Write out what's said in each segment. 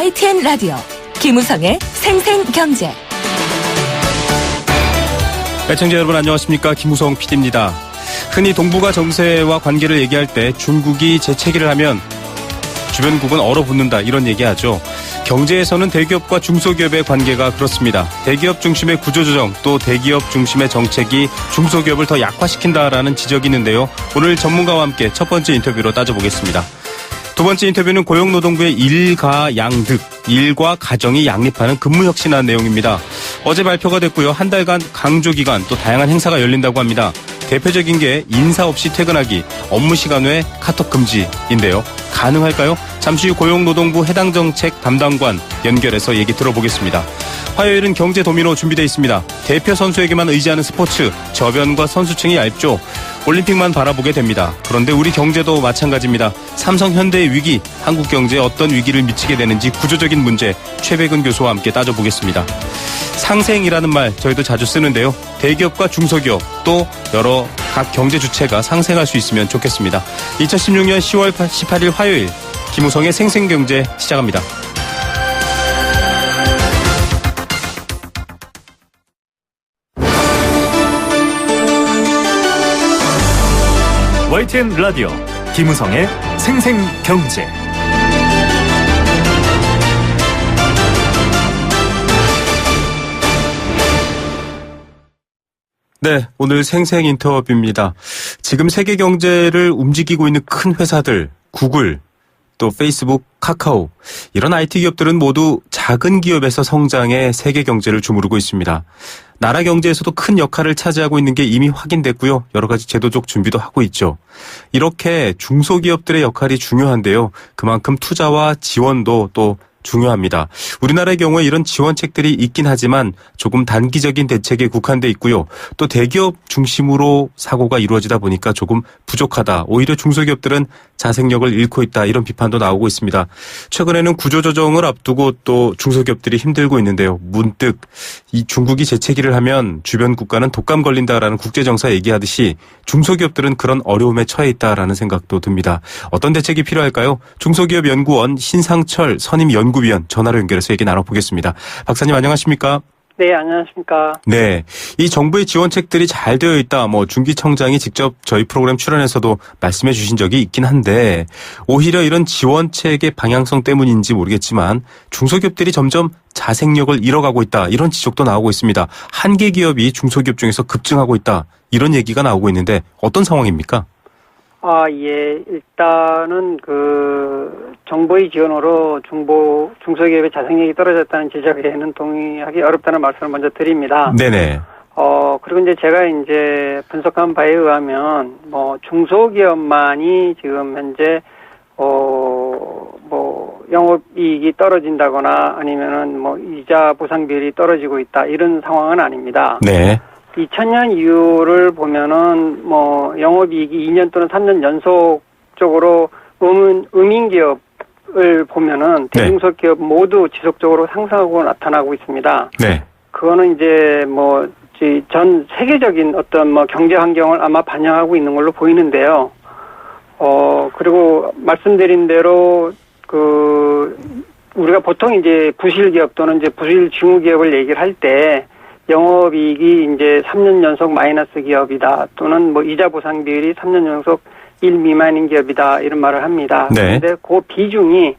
YTN 라디오 김우성의 생생경제. 애청자 여러분 안녕하십니까, 김우성 PD입니다. 흔히 동북아 정세와 관계를 얘기할 때 중국이 재채기를 하면 주변국은 얼어붙는다, 이런 얘기하죠. 경제에서는 대기업과 중소기업의 관계가 그렇습니다. 대기업 중심의 구조조정, 또 대기업 중심의 정책이 중소기업을 더 약화시킨다라는 지적이 있는데요. 오늘 전문가와 함께 첫 번째 인터뷰로 따져보겠습니다. 두 번째 인터뷰는 고용노동부의 일가양득, 일과 가정이 양립하는 근무혁신안 내용입니다. 어제 발표가 됐고요. 한 달간 강조기간, 또 다양한 행사가 열린다고 합니다. 대표적인 게 인사 없이 퇴근하기, 업무 시간 외 카톡 금지인데요. 가능할까요? 잠시 후 고용노동부 해당 정책 담당관 연결해서 얘기 들어보겠습니다. 화요일은 경제 도미노 준비되어 있습니다. 대표 선수에게만 의지하는 스포츠, 저변과 선수층이 얇죠. 올림픽만 바라보게 됩니다. 그런데 우리 경제도 마찬가지입니다. 삼성 현대의 위기, 한국 경제에 어떤 위기를 미치게 되는지 구조적인 문제, 최백은 교수와 함께 따져보겠습니다. 상생이라는 말 저희도 자주 쓰는데요. 대기업과 중소기업, 또 여러 각 경제 주체가 상생할 수 있으면 좋겠습니다. 2016년 10월 18일 화요일, 김우성의 생생경제 시작합니다. YTN 라디오 김우성의 생생경제. 네, 오늘 생생 인터뷰입니다. 지금 세계 경제를 움직이고 있는 큰 회사들, 구글, 또 페이스북, 카카오, 이런 IT 기업들은 모두 작은 기업에서 성장해 세계 경제를 주무르고 있습니다. 나라 경제에서도 큰 역할을 차지하고 있는 게 이미 확인됐고요. 여러 가지 제도적 준비도 하고 있죠. 이렇게 중소기업들의 역할이 중요한데요. 그만큼 투자와 지원도 또 중요합니다. 우리나라의 경우에 이런 지원책들이 있긴 하지만 조금 단기적인 대책에 국한돼 있고요. 또 대기업 중심으로 사고가 이루어지다 보니까 조금 부족하다. 오히려 중소기업들은 자생력을 잃고 있다, 이런 비판도 나오고 있습니다. 최근에는 구조조정을 앞두고 또 중소기업들이 힘들고 있는데요. 문득 이 중국이 재채기를 하면 주변 국가는 독감 걸린다라는 국제정사 얘기하듯이 중소기업들은 그런 어려움에 처해 있다라는 생각도 듭니다. 어떤 대책이 필요할까요? 중소기업연구원 신상철 선임연구위원 전화로 연결해서 얘기 나눠보겠습니다. 박사님 안녕하십니까? 네, 안녕하십니까. 네, 이 정부의 지원책들이 잘 되어 있다, 중기청장이 직접 저희 프로그램 출연해서도 말씀해 주신 적이 있긴 한데, 오히려 이런 지원책의 방향성 때문인지 모르겠지만 중소기업들이 점점 자생력을 잃어가고 있다, 이런 지적도 나오고 있습니다. 한계 기업이 중소기업 중에서 급증하고 있다, 이런 얘기가 나오고 있는데 어떤 상황입니까? 예. 일단은 정부의 지원으로 중소기업의 자생력이 떨어졌다는 지적에는 동의하기 어렵다는 말씀을 먼저 드립니다. 네네. 그리고 이제 제가 분석한 바에 의하면, 중소기업만이 지금 현재, 영업이익이 떨어진다거나 아니면은 이자 보상 비율이 떨어지고 있다, 이런 상황은 아닙니다. 네. 2000년 이후를 보면은 영업이익이 2년 또는 3년 연속적으로 음인기업을 보면은 대중소기업 모두 지속적으로 상승하고 나타나고 있습니다. 네. 그거는 전 세계적인 어떤 경제 환경을 아마 반영하고 있는 걸로 보이는데요. 그리고 말씀드린 대로 우리가 보통 부실 기업 또는 부실 중소기업을 얘기를 할 때 영업이익이 3년 연속 마이너스 기업이다, 또는 이자 보상 비율이 3년 연속 1 미만인 기업이다, 이런 말을 합니다. 네. 그런데 그 비중이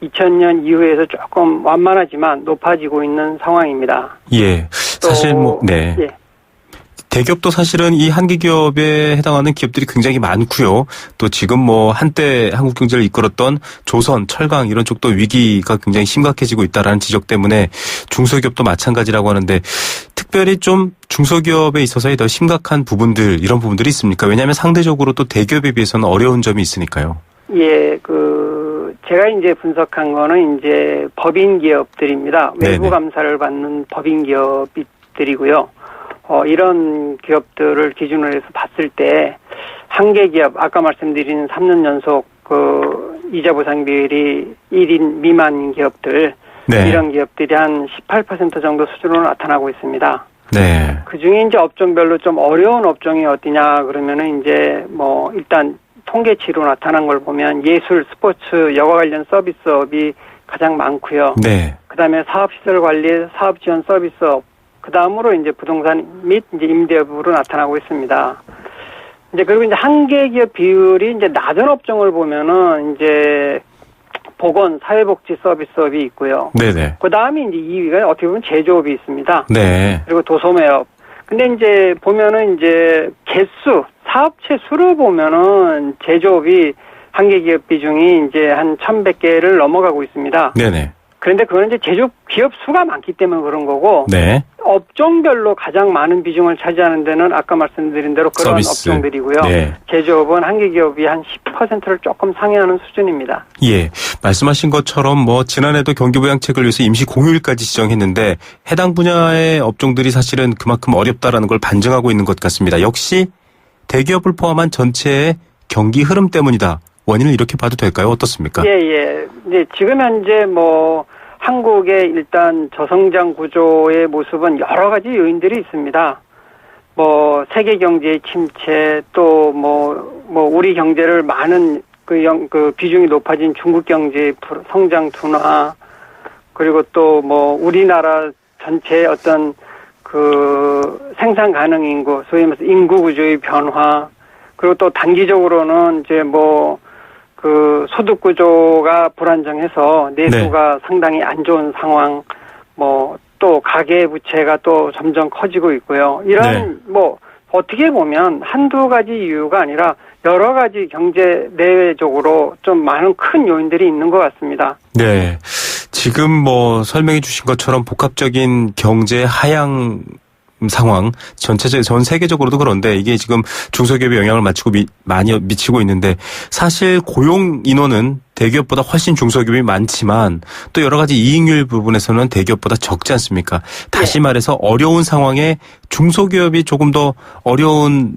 2000년 이후에서 조금 완만하지만 높아지고 있는 상황입니다. 예. 사실 네. 예. 대기업도 사실은 이 한계 기업에 해당하는 기업들이 굉장히 많고요. 또 지금 한때 한국 경제를 이끌었던 조선, 철강 이런 쪽도 위기가 굉장히 심각해지고 있다라는 지적 때문에 중소기업도 마찬가지라고 하는데, 특별히 좀 중소기업에 있어서의 더 심각한 부분들, 이런 부분들이 있습니까? 왜냐하면 상대적으로 또 대기업에 비해서는 어려운 점이 있으니까요. 예, 제가 분석한 거는 법인 기업들입니다. 외부 감사를 받는 법인 기업들이고요. 이런 기업들을 기준으로 해서 봤을 때 한계 기업, 아까 말씀드린 3년 연속 이자 보상 비율이 1인 미만 기업들, 네. 이런 기업들이 한 18% 정도 수준으로 나타나고 있습니다. 네. 그 중에 업종별로 좀 어려운 업종이 어디냐 그러면은 일단 통계치로 나타난 걸 보면 예술, 스포츠, 여가 관련 서비스업이 가장 많고요. 네. 그다음에 사업시설 관리, 사업지원 서비스업, 그다음으로 이제 부동산 및 이제 임대업으로 나타나고 있습니다. 이제 그리고 이제 한계기업 비율이 이제 낮은 업종을 보면은 이제 보건, 사회복지 서비스업이 있고요. 네네. 그다음에 이제 2위가 어떻게 보면 제조업이 있습니다. 네. 그리고 도소매업. 근데 이제 보면은 이제 개수, 사업체 수를 보면은 제조업이 한계기업 비중이 이제 한 1,100개를 넘어가고 있습니다. 네네. 그런데 그건 이제 제조업 기업 수가 많기 때문에 그런 거고, 네. 업종별로 가장 많은 비중을 차지하는 데는 아까 말씀드린 대로 그런 서비스. 업종들이고요. 네. 제조업은 한계기업이 한 10%를 조금 상회하는 수준입니다. 예. 말씀하신 것처럼 뭐 지난해도 경기 부양책을 위해서 임시 공휴일까지 지정했는데 해당 분야의 업종들이 사실은 그만큼 어렵다라는 걸 반증하고 있는 것 같습니다. 역시 대기업을 포함한 전체의 경기 흐름 때문이다. 원인을 이렇게 봐도 될까요? 어떻습니까? 예. 이제 지금 현재 뭐 한국의 일단 저성장 구조의 모습은 여러 가지 요인들이 있습니다. 뭐 세계 경제의 침체, 또 뭐 우리 경제를 많은 그 비중이 높아진 중국 경제의 성장 둔화, 그리고 또 뭐 우리나라 전체의 어떤 그 생산 가능 인구, 소위 말해서 인구 구조의 변화, 그리고 또 단기적으로는 이제 뭐 그 소득 구조가 불안정해서 내수가 상당히 안 좋은 상황, 뭐 또 가계 부채가 또 점점 커지고 있고요. 이런 뭐 어떻게 보면 한두 가지 이유가 아니라 여러 가지 경제 내외적으로 좀 많은 큰 요인들이 있는 것 같습니다. 네. 지금 뭐 설명해 주신 것처럼 복합적인 경제 하향 상황, 전 세계적으로도 그런데 이게 지금 중소기업에 영향을 많이 미치고 있는데 사실 고용 인원은 대기업보다 훨씬 중소기업이 많지만 또 여러 가지 이익률 부분에서는 대기업보다 적지 않습니까? 다시 말해서 어려운 상황에 중소기업이 조금 더 어려운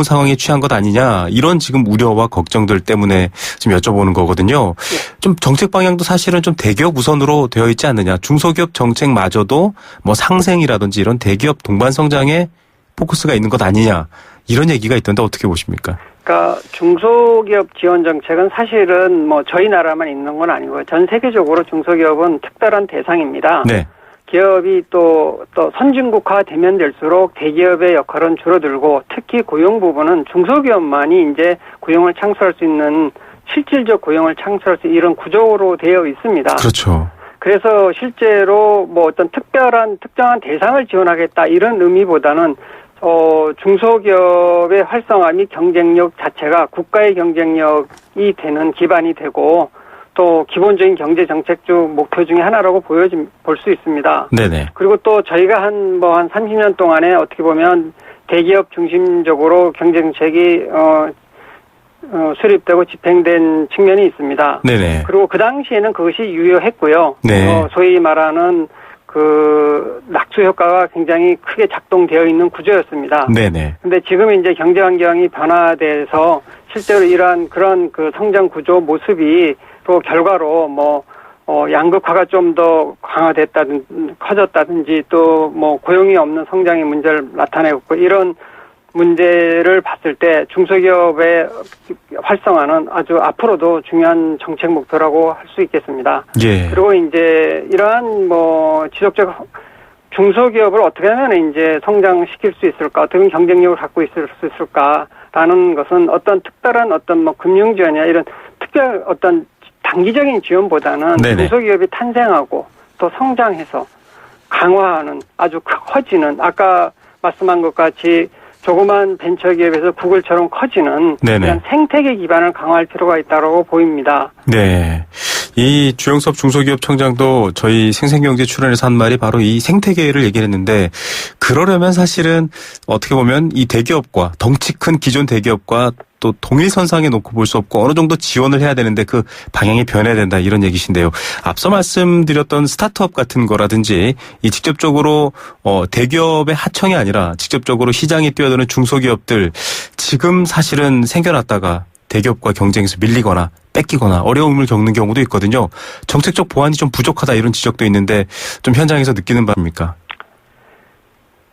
상황에 취한 것 아니냐 이런 지금 우려와 걱정들 때문에 지금 여쭤보는 거거든요. 좀 정책 방향도 사실은 좀 대기업 우선으로 되어 있지 않느냐. 중소기업 정책마저도 뭐 상생이라든지 이런 대기업 동반 성장에 포커스가 있는 것 아니냐 이런 얘기가 있던데 어떻게 보십니까? 그러니까 중소기업 지원 정책은 사실은 뭐 저희 나라만 있는 건 아니고요. 전 세계적으로 중소기업은 특별한 대상입니다. 네. 기업이 또 선진국화 되면 될수록 대기업의 역할은 줄어들고 특히 고용 부분은 중소기업만이 이제 고용을 창출할 수 있는 실질적 고용을 창출할 수 있는 이런 구조로 되어 있습니다. 그렇죠. 그래서 실제로 뭐 어떤 특정한 대상을 지원하겠다 이런 의미보다는 중소기업의 활성화 및 경쟁력 자체가 국가의 경쟁력이 되는 기반이 되고 또 기본적인 경제 정책 중 목표 중에 하나라고 볼 수 있습니다. 네네. 그리고 또 저희가 한 30년 동안에 어떻게 보면 대기업 중심적으로 경제 정책이 수립되고 집행된 측면이 있습니다. 네네. 그리고 그 당시에는 그것이 유효했고요. 네. 소위 말하는 그 낙수 효과가 굉장히 크게 작동되어 있는 구조였습니다. 네네. 근데 지금 이제 경제 환경이 변화돼서 실제로 이러한 그런 그 성장 구조 모습이 또 결과로 양극화가 좀 더 커졌다든지 또 뭐 고용이 없는 성장의 문제를 나타내고 이런 문제를 봤을 때 중소기업의 활성화는 아주 앞으로도 중요한 정책 목표라고 할 수 있겠습니다. 예. 그리고 이제 이러한 지속적 중소기업을 어떻게 하면 이제 성장시킬 수 있을까, 어떻게 경쟁력을 갖고 있을 수 있을까라는 것은 어떤 특별한 금융 지원이나 이런 특별 단기적인 지원보다는 네네. 중소기업이 탄생하고 또 성장해서 강화하는 아주 커지는 아까 말씀한 것 같이 조그만 벤처기업에서 구글처럼 커지는 그런 생태계 기반을 강화할 필요가 있다고 보입니다. 네. 이 주영섭 중소기업 청장도 저희 생생경제 출연해서 한 말이 바로 이 생태계를 얘기를 했는데 그러려면 사실은 어떻게 보면 이 대기업과 덩치 큰 기존 대기업과 또 동일선상에 놓고 볼 수 없고 어느 정도 지원을 해야 되는데 그 방향이 변해야 된다 이런 얘기신데요. 앞서 말씀드렸던 스타트업 같은 거라든지 이 직접적으로 대기업의 하청이 아니라 직접적으로 시장에 뛰어드는 중소기업들 지금 사실은 생겨났다가 대기업과 경쟁에서 밀리거나 뺏기거나 어려움을 겪는 경우도 있거든요. 정책적 보완이 좀 부족하다 이런 지적도 있는데 좀 현장에서 느끼는 바입니까?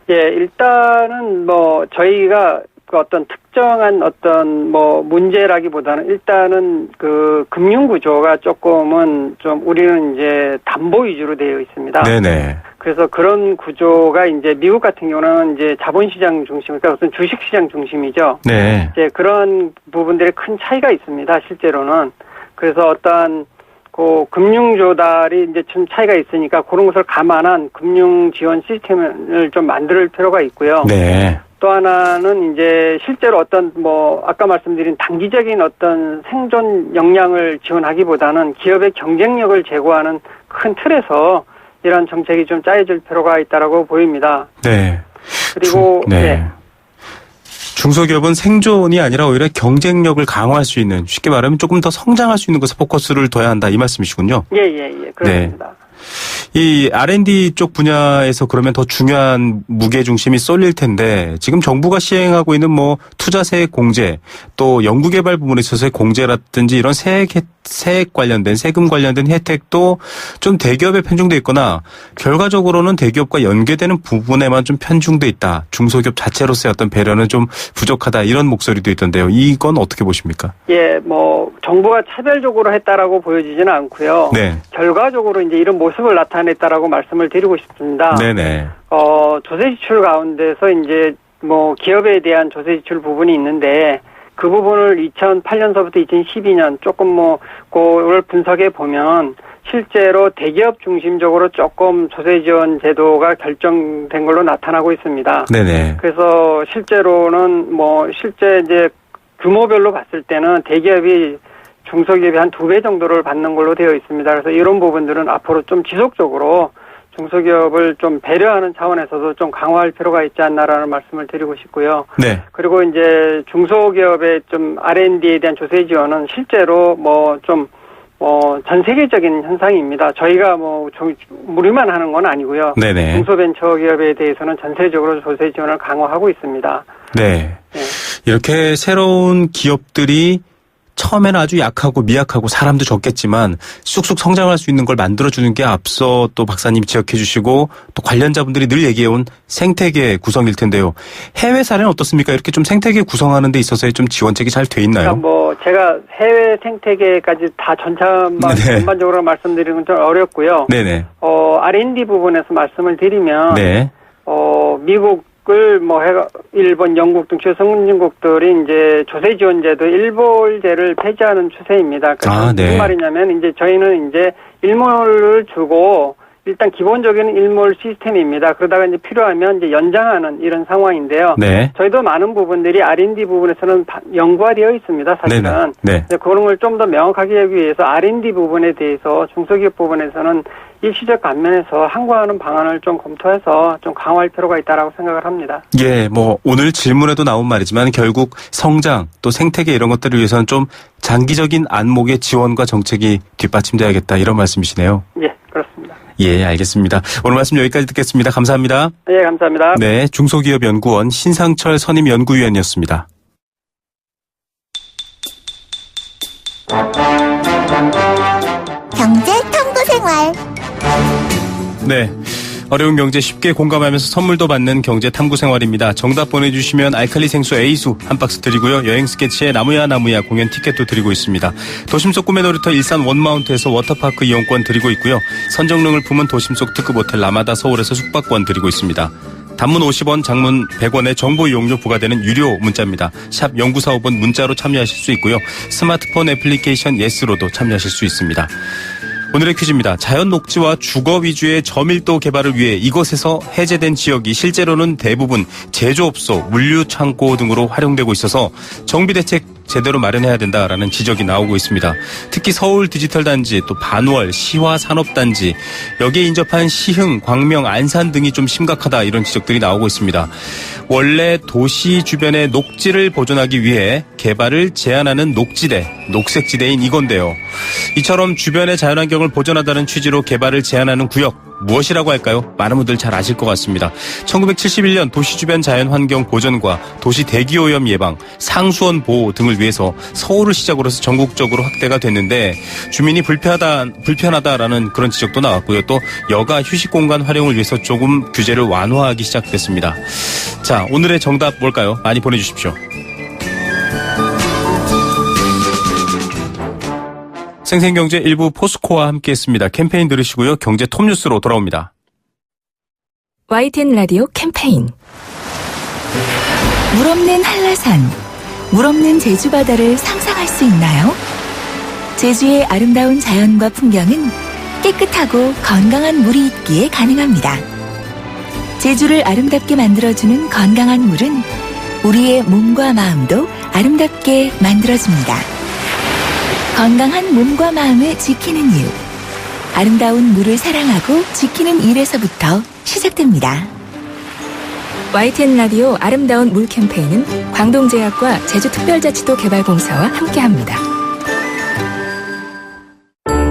예, 일단은 저희가 그 어떤 특정한 어떤 뭐 문제라기보다는 일단은 그 금융 구조가 조금은 좀 우리는 이제 담보 위주로 되어 있습니다. 네네. 그래서 그런 구조가 이제 미국 같은 경우는 이제 자본시장 중심, 그러니까 어떤 주식시장 중심이죠. 네. 이제 그런 부분들이 큰 차이가 있습니다. 실제로는. 그래서 어떠한 그 금융 조달이 이제 좀 차이가 있으니까 그런 것을 감안한 금융 지원 시스템을 좀 만들 필요가 있고요. 네. 또 하나는 이제 실제로 어떤 뭐 아까 말씀드린 단기적인 어떤 생존 역량을 지원하기보다는 기업의 경쟁력을 제고하는 큰 틀에서 이런 정책이 좀 짜여질 필요가 있다라고 보입니다. 네. 그리고 네. 중소기업은 생존이 아니라 오히려 경쟁력을 강화할 수 있는, 쉽게 말하면 조금 더 성장할 수 있는 것에 포커스를 둬야 한다, 이 말씀이시군요. 예. 그렇습니다. 네. 이 R&D 쪽 분야에서 그러면 더 중요한 무게 중심이 쏠릴 텐데, 지금 정부가 시행하고 있는 뭐 투자세액 공제, 또 연구개발 부분에 있어서의 공제라든지 이런 세액 관련된, 세금 관련된 혜택도 좀 대기업에 편중돼 있거나 결과적으로는 대기업과 연계되는 부분에만 좀 편중돼 있다. 중소기업 자체로서의 어떤 배려는 좀 부족하다, 이런 목소리도 있던데요. 이건 어떻게 보십니까? 예, 뭐 정부가 차별적으로 했다라고 보여지지는 않고요. 네. 결과적으로 이제 이런 모습을 나타냈다라고 말씀을 드리고 싶습니다. 네네. 조세 지출 가운데서 이제 뭐 기업에 대한 조세 지출 부분이 있는데 그 부분을 2008년서부터 2012년 조금 뭐 그걸 분석해 보면 실제로 대기업 중심적으로 조금 조세 지원 제도가 결정된 걸로 나타나고 있습니다. 네네. 그래서 실제로는 뭐 실제 이제 규모별로 봤을 때는 대기업이 중소기업이 한 2배 정도를 받는 걸로 되어 있습니다. 그래서 이런 부분들은 앞으로 좀 지속적으로 중소기업을 좀 배려하는 차원에서도 좀 강화할 필요가 있지 않나라는 말씀을 드리고 싶고요. 네. 그리고 이제 중소기업의 좀 R&D에 대한 조세 지원은 실제로 전 세계적인 현상입니다. 저희가 우리만 하는 건 아니고요. 네네. 중소벤처기업에 대해서는 전세적으로 조세 지원을 강화하고 있습니다. 네. 네. 이렇게 새로운 기업들이 처음에는 아주 약하고 미약하고 사람도 적겠지만 쑥쑥 성장할 수 있는 걸 만들어주는 게 앞서 또 박사님이 지적해 주시고 또 관련자분들이 늘 얘기해온 생태계 구성일 텐데요. 해외 사례는 어떻습니까? 이렇게 좀 생태계 구성하는 데 있어서의 좀 지원책이 잘 돼 있나요? 그러니까 제가 해외 생태계까지 다 전반적으로 말씀드리는 건 좀 어렵고요. 네네. R&D 부분에서 말씀을 드리면 네. 미국 일본, 영국 등 최선진국들이 이제 조세 지원제도 일몰제를 폐지하는 추세입니다. 그래서 네. 무슨 말이냐면 이제 저희는 이제 일몰을 주고 일단 기본적인 일몰 시스템입니다. 그러다가 이제 필요하면 이제 연장하는 이런 상황인데요. 네. 저희도 많은 부분들이 R&D 부분에서는 연구화되어 있습니다. 사실은. 네. 그런 걸 좀 더 명확하게 하기 위해서 R&D 부분에 대해서 중소기업 부분에서는 일시적 감면에서 항거하는 방안을 좀 검토해서 좀 강화할 필요가 있다라고 생각을 합니다. 예, 오늘 질문에도 나온 말이지만 결국 성장 또 생태계 이런 것들을 위해서는 좀 장기적인 안목의 지원과 정책이 뒷받침돼야겠다, 이런 말씀이시네요. 예, 그렇습니다. 예, 알겠습니다. 오늘 말씀 여기까지 듣겠습니다. 감사합니다. 예, 감사합니다. 네, 중소기업연구원 신상철 선임연구위원이었습니다. 경제 탐구생활. 네. 어려운 경제 쉽게 공감하면서 선물도 받는 경제 탐구 생활입니다. 정답 보내주시면 알칼리 생수 A수 한 박스 드리고요. 여행 스케치에 나무야 공연 티켓도 드리고 있습니다. 도심 속 꿈의 놀이터 일산 원마운트에서 워터파크 이용권 드리고 있고요. 선정릉을 품은 도심 속 특급 호텔 라마다 서울에서 숙박권 드리고 있습니다. 단문 50원, 장문 100원의 정보 이용료 부과되는 유료 문자입니다. 샵 0945번 문자로 참여하실 수 있고요. 스마트폰 애플리케이션 예스로도 참여하실 수 있습니다. 오늘의 퀴즈입니다. 자연 녹지와 주거 위주의 저밀도 개발을 위해 이곳에서 해제된 지역이 실제로는 대부분 제조업소, 물류창고 등으로 활용되고 있어서 정비대책 제대로 마련해야 된다라는 지적이 나오고 있습니다. 특히 서울 디지털단지, 또 반월, 시화산업단지, 여기에 인접한 시흥, 광명, 안산 등이 좀 심각하다, 이런 지적들이 나오고 있습니다. 원래 도시 주변의 녹지를 보존하기 위해 개발을 제한하는 녹지대, 녹색지대인 이건데요. 이처럼 주변의 자연환경을 보존하다는 취지로 개발을 제한하는 구역, 무엇이라고 할까요? 많은 분들 잘 아실 것 같습니다. 1971년 도시 주변 자연 환경 보전과 도시 대기오염 예방, 상수원 보호 등을 위해서 서울을 시작으로 해서 전국적으로 확대가 됐는데 주민이 불편하다라는 그런 지적도 나왔고요. 또 여가 휴식 공간 활용을 위해서 조금 규제를 완화하기 시작됐습니다. 자, 오늘의 정답 뭘까요? 많이 보내주십시오. 생생경제 일부 포스코와 함께했습니다. 캠페인 들으시고요. 경제 톱뉴스로 돌아옵니다. YTN 라디오 캠페인 물 없는 한라산, 물 없는 제주 바다를 상상할 수 있나요? 제주의 아름다운 자연과 풍경은 깨끗하고 건강한 물이 있기에 가능합니다. 제주를 아름답게 만들어주는 건강한 물은 우리의 몸과 마음도 아름답게 만들어줍니다. 건강한 몸과 마음을 지키는 이유. 아름다운 물을 사랑하고 지키는 일에서부터 시작됩니다. YTN 라디오 아름다운 물 캠페인은 광동제약과 제주특별자치도 개발공사와 함께합니다.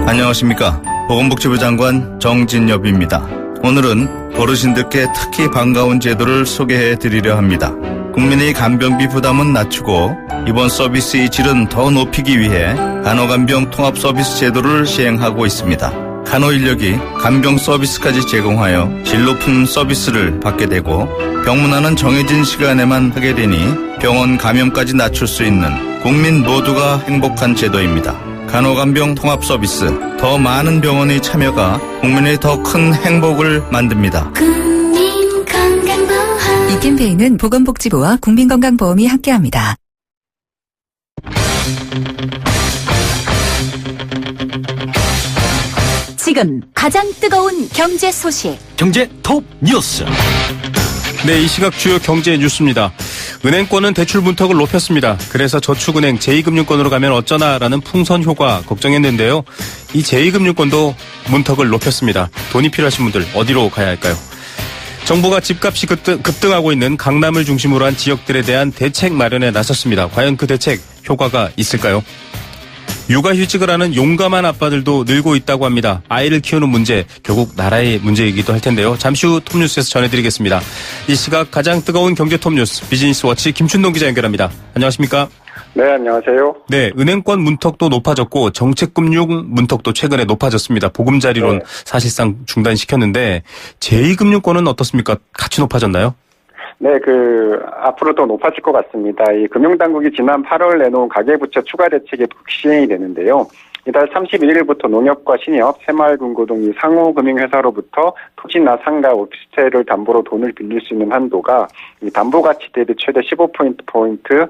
안녕하십니까. 보건복지부 장관 정진엽입니다. 오늘은 어르신들께 특히 반가운 제도를 소개해 드리려 합니다. 국민의 간병비 부담은 낮추고 이번 서비스의 질은 더 높이기 위해 간호간병 통합 서비스 제도를 시행하고 있습니다. 간호 인력이 간병 서비스까지 제공하여 질 높은 서비스를 받게 되고 병문안은 정해진 시간에만 하게 되니 병원 감염까지 낮출 수 있는 국민 모두가 행복한 제도입니다. 간호간병 통합 서비스, 더 많은 병원의 참여가 국민의 더 큰 행복을 만듭니다. 이 캠페인은 보건복지부와 국민건강보험이 함께합니다. 지금 가장 뜨거운 경제 소식. 경제 톱 뉴스. 네, 이 시각 주요 경제 뉴스입니다. 은행권은 대출 문턱을 높였습니다. 그래서 저축은행 제2금융권으로 가면 어쩌나라는 풍선 효과 걱정했는데요. 이 제2금융권도 문턱을 높였습니다. 돈이 필요하신 분들 어디로 가야 할까요? 정부가 집값이 급등하고 있는 강남을 중심으로 한 지역들에 대한 대책 마련에 나섰습니다. 과연 그 대책 효과가 있을까요? 육아휴직을 하는 용감한 아빠들도 늘고 있다고 합니다. 아이를 키우는 문제, 결국 나라의 문제이기도 할 텐데요. 잠시 후 톱뉴스에서 전해드리겠습니다. 이 시각 가장 뜨거운 경제 톱뉴스 비즈니스워치 김춘동 기자 연결합니다. 안녕하십니까? 네, 안녕하세요. 네, 은행권 문턱도 높아졌고 정책금융 문턱도 최근에 높아졌습니다. 보금자리론 네. 사실상 중단시켰는데 제2금융권은 어떻습니까? 같이 높아졌나요? 네, 앞으로 더 높아질 것 같습니다. 이 금융당국이 지난 8월 내놓은 가계부채 추가 대책이 시행이 되는데요. 이달 31일부터 농협과 신협, 새마을금고 등 이 상호금융회사로부터 토지나 상가, 오피스텔을 담보로 돈을 빌릴 수 있는 한도가 이 담보가치 대비 최대 15포인트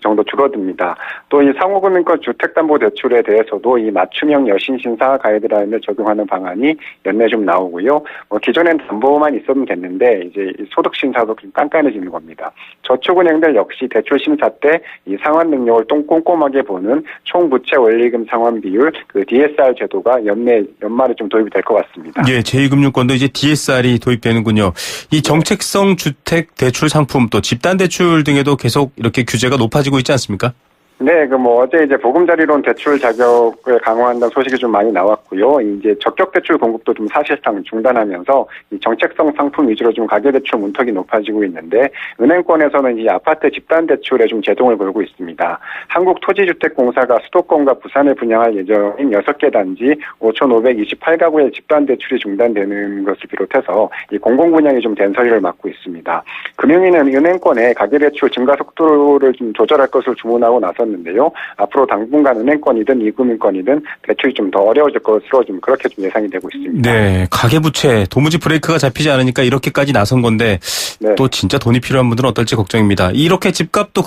정도 줄어듭니다. 또 이 상호금융권 주택담보대출에 대해서도 이 맞춤형 여신신사 가이드라인을 적용하는 방안이 연내 좀 나오고요. 기존엔 담보만 있으면 됐는데 이제 소득심사도 좀 깐깐해지는 겁니다. 저축은행들 역시 대출심사 때 이 상환 능력을 꼼꼼하게 보는 총부채 원리금 상환 비율 DSR 제도가 연말에 좀 도입이 될 것 같습니다. 예, 제2금융권도 이제 DSR이 도입되는군요. 이 정책성 주택 대출 상품 또 집단 대출 등에도 계속 이렇게 규제가 높아지고 있지 않습니까? 네, 어제 이제 보금자리론 대출 자격을 강화한다는 소식이 좀 많이 나왔고요. 이제 적격 대출 공급도 좀 사실상 중단하면서 이 정책성 상품 위주로 좀 가계대출 문턱이 높아지고 있는데 은행권에서는 이 아파트 집단 대출에 좀 제동을 걸고 있습니다. 한국토지주택공사가 수도권과 부산에 분양할 예정인 6개 단지 5,528가구의 집단 대출이 중단되는 것을 비롯해서 이 공공분양이 좀 된서리를 맞고 있습니다. 금융위는 은행권의 가계대출 증가 속도를 좀 조절할 것을 주문하고 나섰는데요. 앞으로 당분간 은행권이든 이금융권이든 대출이 좀 더 어려워질 것으로 좀 그렇게 좀 예상이 되고 있습니다. 네, 가계부채 도무지 브레이크가 잡히지 않으니까 이렇게까지 나선 건데 네. 또 진짜 돈이 필요한 분들은 어떨지 걱정입니다. 이렇게 집값도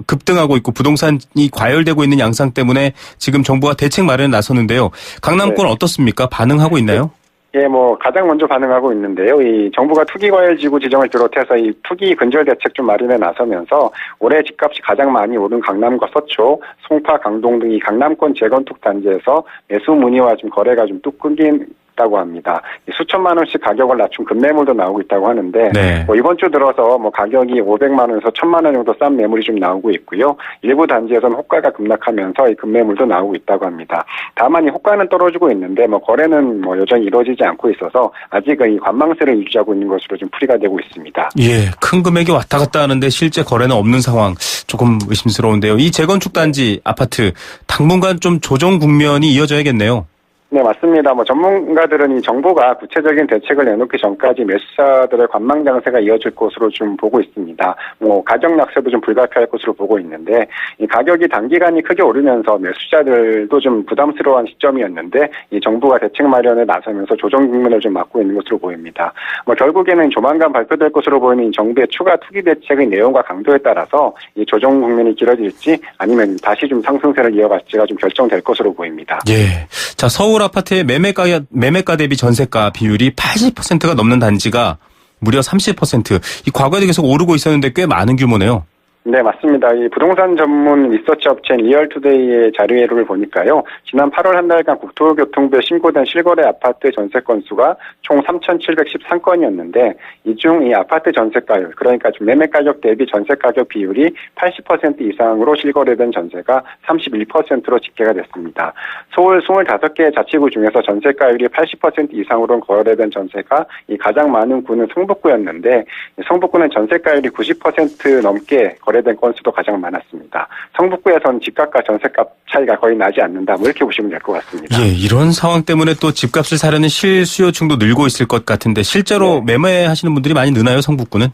급등하고 있고 부동산이 과열되고 있는 양상 때문에 지금 정부가 대책 마련에 나섰는데요. 강남권 네. 어떻습니까? 반응하고 있나요? 예, 가장 먼저 반응하고 있는데요. 이 정부가 투기과열지구 지정을 비롯해서 이 투기 근절 대책 좀 마련에 나서면서 올해 집값이 가장 많이 오른 강남과 서초, 송파, 강동 등 이 강남권 재건축 단지에서 매수 문의와 좀 거래가 좀 뚝 끊긴 있다고 합니다. 수천만 원씩 가격을 낮춘 급매물도 나오고 있다고 하는데 네. 뭐 이번 주 들어서 뭐 가격이 500만 원에서 1000만 원 정도 싼 매물이 좀 나오고 있고요. 일부 단지에서는 호가가 급락하면서 이 급매물도 나오고 있다고 합니다. 다만 이 호가는 떨어지고 있는데 뭐 거래는 뭐 여전히 이루어지지 않고 있어서 아직은 이 관망세를 유지하고 있는 것으로 좀 풀이가 되고 있습니다. 예, 큰 금액이 왔다 갔다 하는데 실제 거래는 없는 상황 조금 의심스러운데요. 이 재건축 단지 아파트 당분간 좀 조정 국면이 이어져야겠네요. 네, 맞습니다. 뭐 전문가들은 이 정부가 구체적인 대책을 내놓기 전까지 매수자들의 관망 장세가 이어질 것으로 좀 보고 있습니다. 뭐 가격 약세도 좀 불가피할 것으로 보고 있는데 이 가격이 단기간이 크게 오르면서 매수자들도 좀 부담스러워한 시점이었는데 이 정부가 대책 마련에 나서면서 조정 국면을 좀 막고 있는 것으로 보입니다. 뭐 결국에는 조만간 발표될 것으로 보이는 이 정부의 추가 투기 대책의 내용과 강도에 따라서 이 조정 국면이 길어질지 아니면 다시 좀 상승세를 이어갈지가 좀 결정될 것으로 보입니다. 예. 자, 서울 아파트의 매매가 대비 전세가 비율이 80%가 넘는 단지가 무려 30%. 이 과거에도 계속 오르고 있었는데 꽤 많은 규모네요. 네, 맞습니다. 이 부동산 전문 리서치 업체인 리얼투데이의 자료를 보니까요. 지난 8월 한 달간 국토교통부에 신고된 실거래 아파트 전세 건수가 총 3,713건이었는데 이 중 이 아파트 전세가율, 그러니까 좀 매매 가격 대비 전세 가격 비율이 80% 이상으로 실거래된 전세가 31%로 집계가 됐습니다. 서울 25개 자치구 중에서 전세가율이 80% 이상으로 거래된 전세가 이 가장 많은 구는 성북구였는데 성북구는 전세가율이 90% 넘게 거래된 건수도 가장 많았습니다. 성북구에서는 집값과 전세값 차이가 거의 나지 않는다. 뭐 이렇게 보시면 될 것 같습니다. 예, 이런 상황 때문에 또 집값을 사려는 실수요층도 늘고 있을 것 같은데 실제로 매매하시는 분들이 많이 느나요, 성북구는?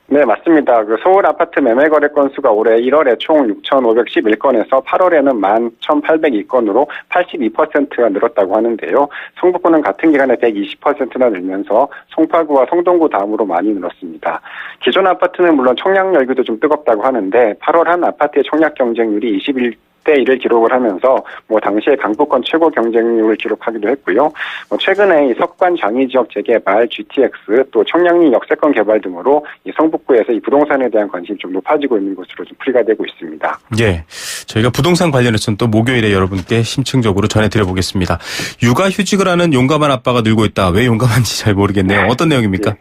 네, 맞습니다. 그 서울 아파트 매매 거래 건수가 올해 1월에 총 6,511건에서 8월에는 11,802건으로 82%가 늘었다고 하는데요. 성북구는 같은 기간에 120%나 늘면서 송파구와 성동구 다음으로 많이 늘었습니다. 기존 아파트는 물론 청약 열기도 좀 뜨겁다고 하는데 8월 한 아파트의 청약 경쟁률이 21대1을 기록을 하면서 뭐 당시에 강북권 최고 경쟁률을 기록하기도 했고요. 뭐 최근에 이 석관 장위 지역 재개발, GTX 또 청량리 역세권 개발 등으로 이 성북구에서 이 부동산에 대한 관심이 좀 높아지고 있는 것으로 좀 풀이가 되고 있습니다. 예, 저희가 부동산 관련해서는 또 목요일에 여러분께 심층적으로 전해드려보겠습니다. 육아휴직을 하는 용감한 아빠가 늘고 있다. 왜 용감한지 잘 모르겠네요. 어떤 내용입니까?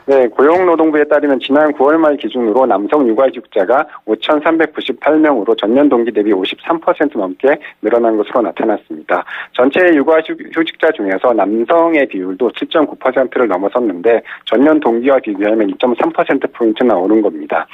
네, 고용노동부에 따르면 지난 9월 말 기준으로 남성 육아휴직자가 5,398명으로 전년 동기 대비 53% 넘게 늘어난 것으로 나타났습니다. 전체 육아휴직자 중에서 남성의 비율도 7.9%를 넘어섰는데 전년 동기와 비교하면 2.3%포인트나 오른 겁니다.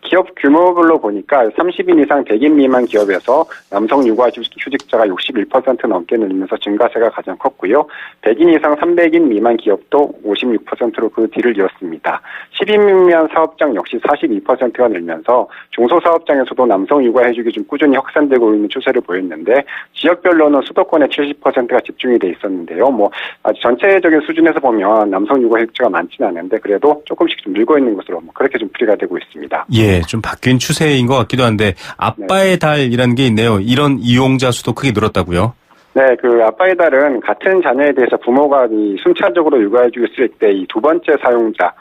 기업 규모별로 보니까 30인 이상 100인 미만 기업에서 남성 육아휴직자가 61% 넘게 늘면서 증가세가 가장 컸고요. 100인 이상 300인 미만 기업도 56%로 그 뒤를 이었습니다. 10인 미만 사업장 역시 42%가 늘면서 중소사업장에서도 남성 육아휴직이 좀 꾸준히 확산되고 있는 추세를 보였는데 지역별로는 수도권에 70%가 집중이 돼 있었는데요. 뭐 아주 전체적인 수준에서 보면 남성 육아휴직자가 많지는 않은데 그래도 조금씩 좀 늘고 있는 것으로 그렇게 좀 풀이가 되고 있습니다. 예, 좀 바뀐 추세인 것 같기도 한데 아빠의 달이라는 게 있네요. 이런 이용자 수도 크게 늘었다고요? 네, 그 아빠의 달은 같은 자녀에 대해서 부모가 이 순차적으로 육아휴직을 쓸 때 이 두 번째 사용자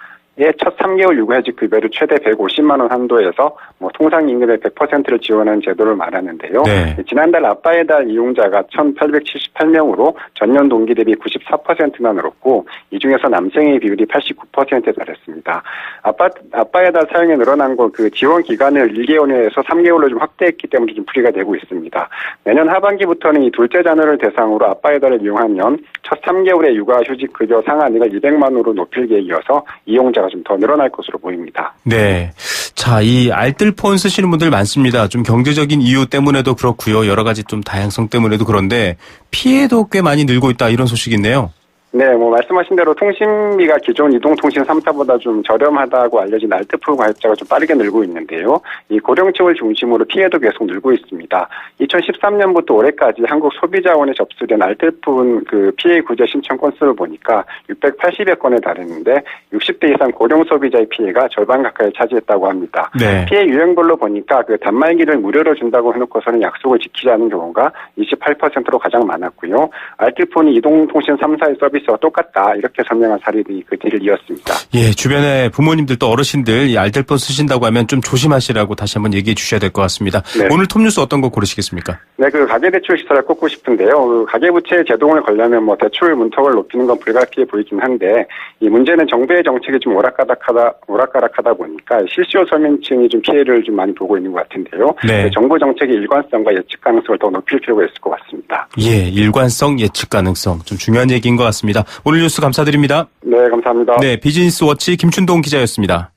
첫 3개월 육아휴직 급여를 최대 150만 원 한도에서 뭐 통상 임금의 100%를 지원하는 제도를 말하는데요. 네. 지난달 아빠의 달 이용자가 1,878명으로 전년 동기 대비 94%나 늘었고 이 중에서 남성의 비율이 89%에 달했습니다. 아빠의 달 사용이 늘어난 건 그 지원 기간을 1개월에서 3개월로 좀 확대했기 때문에 좀 풀이가 되고 있습니다. 내년 하반기부터는 이 둘째 자녀를 대상으로 아빠의 달을 이용하면 첫 3개월의 육아휴직 급여 상한액을 200만 원으로 높일 계획이어서 이용자가 좀 더 늘어날 것으로 보입니다. 네. 자, 이 알뜰폰 쓰시는 분들 많습니다. 좀 경제적인 이유 때문에도 그렇고요. 여러 가지 좀 다양성 때문에도 그런데 피해도 꽤 많이 늘고 있다 이런 소식이 있네요. 네, 뭐 말씀하신 대로 통신비가 기존 이동통신 3사보다 좀 저렴하다고 알려진 알뜰폰 가입자가 좀 빠르게 늘고 있는데요. 이 고령층을 중심으로 피해도 계속 늘고 있습니다. 2013년부터 올해까지 한국소비자원에 접수된 알뜰폰 그 피해 구제 신청 건수를 보니까 680여 건에 달했는데 60대 이상 고령 소비자의 피해가 절반 가까이 차지했다고 합니다. 네. 피해 유형별로 보니까 그 단말기를 무료로 준다고 해놓고서는 약속을 지키지 않은 경우가 28%로 가장 많았고요. 알뜰폰이 이동통신 3사의 서비스 케이스와 똑같다 이렇게 설명한 사례들이 그 뒤를 이었습니다. 예, 주변에 부모님들 또 어르신들 이 알뜰폰 쓰신다고 하면 좀 조심하시라고 다시 한번 얘기해 주셔야 될 것 같습니다. 네. 오늘 톱뉴스 어떤 거 고르시겠습니까? 네, 그 가계대출 시설을 꼽고 싶은데요. 그 가계부채 제동을 걸려면 뭐 대출 문턱을 높이는 건 불가피해 보이긴 한데 이 문제는 정부의 정책이 좀 오락가락하다 보니까 실시효 서민층이 좀 피해를 좀 많이 보고 있는 것 같은데요. 네. 정부 정책의 일관성과 예측 가능성을 더 높일 필요가 있을 것 같습니다. 예, 일관성, 예측 가능성 좀 중요한 얘기인 것 같습니다. 오늘 뉴스 감사드립니다. 네, 감사합니다. 네, 비즈니스 워치 김춘동 기자였습니다.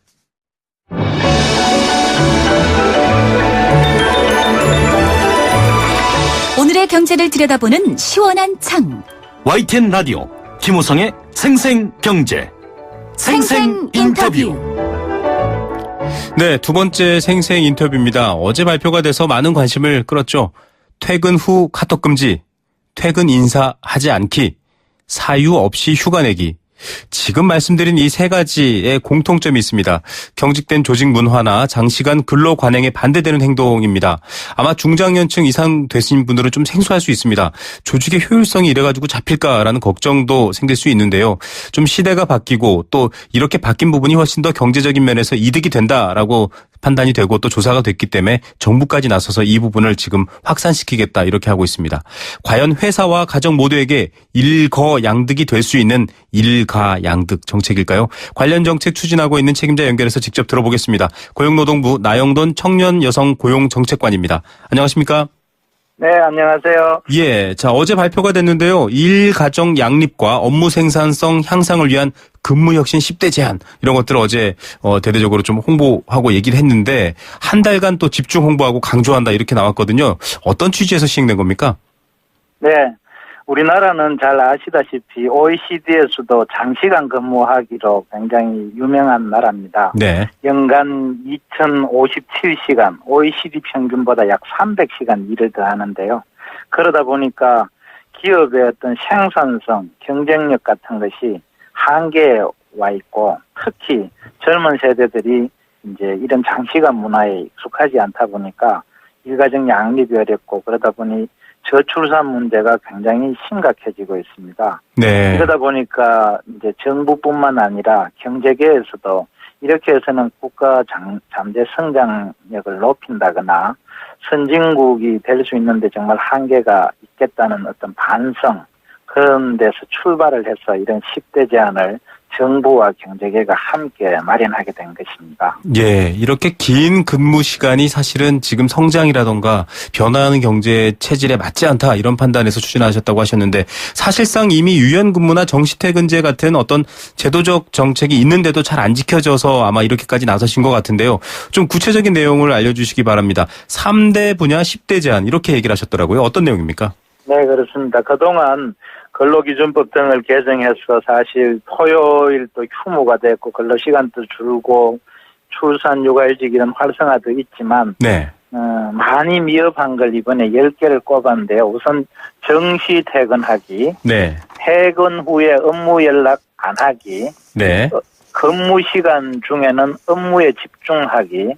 오늘의 경제를 들여다보는 시원한 창. YTN 라디오 김호성의 생생경제 생생 인터뷰. 네, 두 번째 생생 인터뷰입니다. 어제 발표가 돼서 많은 관심을 끌었죠. 퇴근 후 카톡 금지, 퇴근 인사하지 않기, 사유 없이 휴가 내기. 지금 말씀드린 이 세 가지의 공통점이 있습니다. 경직된 조직 문화나 장시간 근로 관행에 반대되는 행동입니다. 아마 중장년층 이상 되신 분들은 좀 생소할 수 있습니다. 조직의 효율성이 이래가지고 잡힐까라는 걱정도 생길 수 있는데요. 좀 시대가 바뀌고 또 이렇게 바뀐 부분이 훨씬 더 경제적인 면에서 이득이 된다라고 판단이 되고 또 조사가 됐기 때문에 정부까지 나서서 이 부분을 지금 확산시키겠다 이렇게 하고 있습니다. 과연 회사와 가정 모두에게 일거양득이 될 수 있는 일가양득 정책일까요? 관련 정책 추진하고 있는 책임자 연결해서 직접 들어보겠습니다. 고용노동부 나영돈 청년여성고용정책관입니다. 안녕하십니까? 네, 안녕하세요. 예, 자 어제 발표가 됐는데요. 일가정 양립과 업무 생산성 향상을 위한 근무혁신 10대 제안 이런 것들을 어제 대대적으로 좀 홍보하고 얘기를 했는데 한 달간 또 집중 홍보하고 강조한다 이렇게 나왔거든요. 어떤 취지에서 시행된 겁니까? 네, 우리나라는 잘 아시다시피 OECD에서도 장시간 근무하기로 굉장히 유명한 나라입니다. 네. 연간 2057시간, OECD 평균보다 약 300시간 일을 더 하는데요. 그러다 보니까 기업의 어떤 생산성, 경쟁력 같은 것이 한계에 와 있고 특히 젊은 세대들이 이제 이런 장시간 문화에 익숙하지 않다 보니까 일가정 양립이 어렵고 그러다 보니 저출산 문제가 굉장히 심각해지고 있습니다. 네. 그러다 보니까 이제 정부뿐만 아니라 경제계에서도 이렇게 해서는 국가 잠재 성장력을 높인다거나 선진국이 될 수 있는데 정말 한계가 있겠다는 어떤 반성 그런 데서 출발을 해서 이런 10대 제안을 정부와 경제계가 함께 마련하게 된 것입니다. 예, 이렇게 긴 근무 시간이 사실은 지금 성장이라던가 변화하는 경제 체질에 맞지 않다 이런 판단에서 추진하셨다고 하셨는데 사실상 이미 유연근무나 정시퇴근제 같은 어떤 제도적 정책이 있는데도 잘 안 지켜져서 아마 이렇게까지 나서신 것 같은데요. 좀 구체적인 내용을 알려주시기 바랍니다. 3대 분야 10대 제안 이렇게 얘기를 하셨더라고요. 어떤 내용입니까? 네, 그렇습니다. 그동안 근로기준법 등을 개정해서 사실 토요일도 휴무가 됐고 근로시간도 줄고 출산 육아휴직 이런 활성화도 있지만 네. 많이 미흡한 걸 이번에 10개를 꼽았는데요. 우선 정시 퇴근하기, 네. 퇴근 후에 업무 연락 안 하기, 네. 근무 시간 중에는 업무에 집중하기,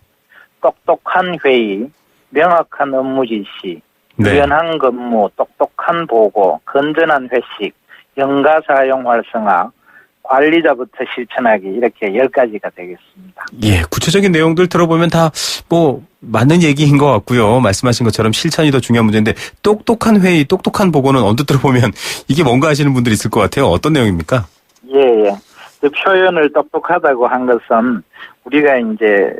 똑똑한 회의, 명확한 업무 지시, 네. 유연한 근무, 똑똑한 보고, 건전한 회식, 연가 사용 활성화, 관리자부터 실천하기 이렇게 10가지가 되겠습니다. 예, 구체적인 내용들 들어보면 다 뭐 맞는 얘기인 것 같고요. 말씀하신 것처럼 실천이 더 중요한 문제인데 똑똑한 회의, 똑똑한 보고는 언뜻 들어보면 이게 뭔가 하시는 분들이 있을 것 같아요. 어떤 내용입니까? 예. 그 표현을 똑똑하다고 한 것은 우리가 이제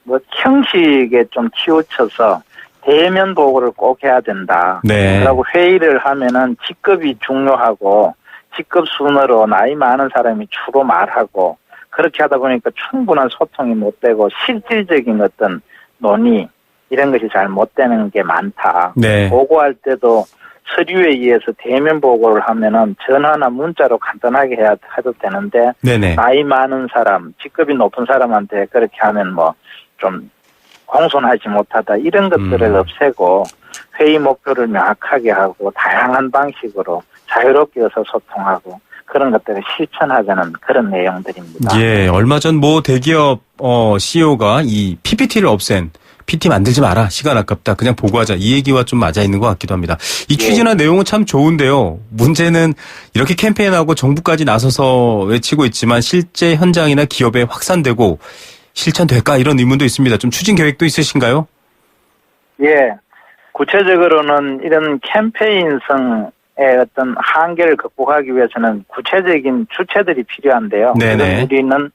뭐 형식에 좀 치우쳐서 대면 보고를 꼭 해야 된다. 네. 그리고 회의를 하면은 직급이 중요하고 직급 순으로 나이 많은 사람이 주로 말하고 그렇게 하다 보니까 충분한 소통이 못 되고 실질적인 어떤 논의 이런 것이 잘 못 되는 게 많다. 네. 보고할 때도 서류에 의해서 대면 보고를 하면은 전화나 문자로 간단하게 해도 되는데 네네. 나이 많은 사람, 직급이 높은 사람한테 그렇게 하면 뭐 좀 공손하지 못하다 이런 것들을 없애고 회의 목표를 명확하게 하고 다양한 방식으로 자유롭게 의사소통하고 그런 것들을 실천하자는 그런 내용들입니다. 예, 얼마 전 모 대기업 CEO가 이 PPT를 없앤 PT 만들지 마라. 시간 아깝다. 그냥 보고하자. 이 얘기와 좀 맞아 있는 것 같기도 합니다. 이 예. 취지나 내용은 참 좋은데요. 문제는 이렇게 캠페인하고 정부까지 나서서 외치고 있지만 실제 현장이나 기업에 확산되고 실천될까 이런 의문도 있습니다. 좀 추진 계획도 있으신가요? 예. 구체적으로는 이런 캠페인성의 어떤 한계를 극복하기 위해서는 구체적인 주체들이 필요한데요. 네네. 우리는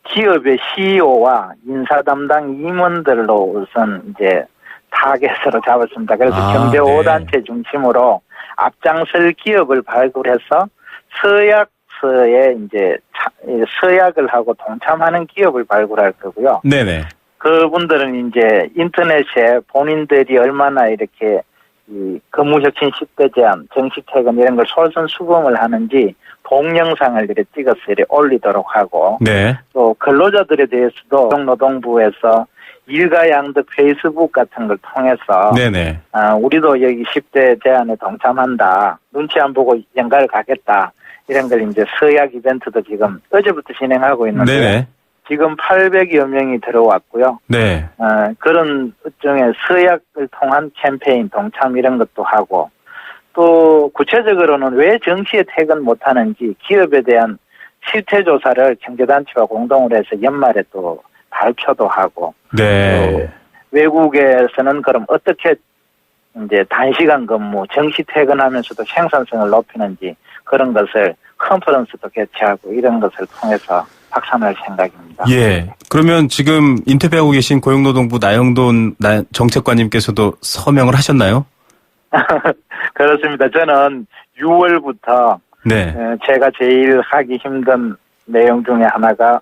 기업의 CEO와 인사 담당 임원들로 우선 이제 타겟으로 잡았습니다. 그래서 경제 네. 5단체 중심으로 앞장설 기업을 발굴해서 서약서에 이제 서약을 하고 동참하는 기업을 발굴할 거고요. 네네. 그분들은 이제 인터넷에 본인들이 얼마나 이렇게 이 근무혁신 10대 제한, 정시 퇴근 이런 걸 솔선수범을 하는지 동영상을 이렇게 찍어서 이렇게 올리도록 하고 네. 또 근로자들에 대해서도 노동부에서 일가양득 페이스북 같은 걸 통해서 네네. 우리도 여기 10대 제안에 동참한다. 눈치 안 보고 연가를 가겠다. 이런 걸 이제 서약 이벤트도 지금 어제부터 진행하고 있는데 네네. 지금 800여 명이 들어왔고요. 네. 그런 일종의 서약을 통한 캠페인 동참 이런 것도 하고 또 구체적으로는 왜 정시에 퇴근 못하는지 기업에 대한 실태조사를 경제단체와 공동으로 해서 연말에 또 발표도 하고 네. 외국에서는 그럼 어떻게 이제 단시간 근무, 정시 퇴근하면서도 생산성을 높이는지 그런 것을 컨퍼런스도 개최하고 이런 것을 통해서 확산할 생각입니다. 예. 그러면 지금 인터뷰하고 계신 고용노동부 나영돈 정책관님께서도 서명을 하셨나요? 그렇습니다. 저는 6월부터 네. 제가 제일 하기 힘든 내용 중에 하나가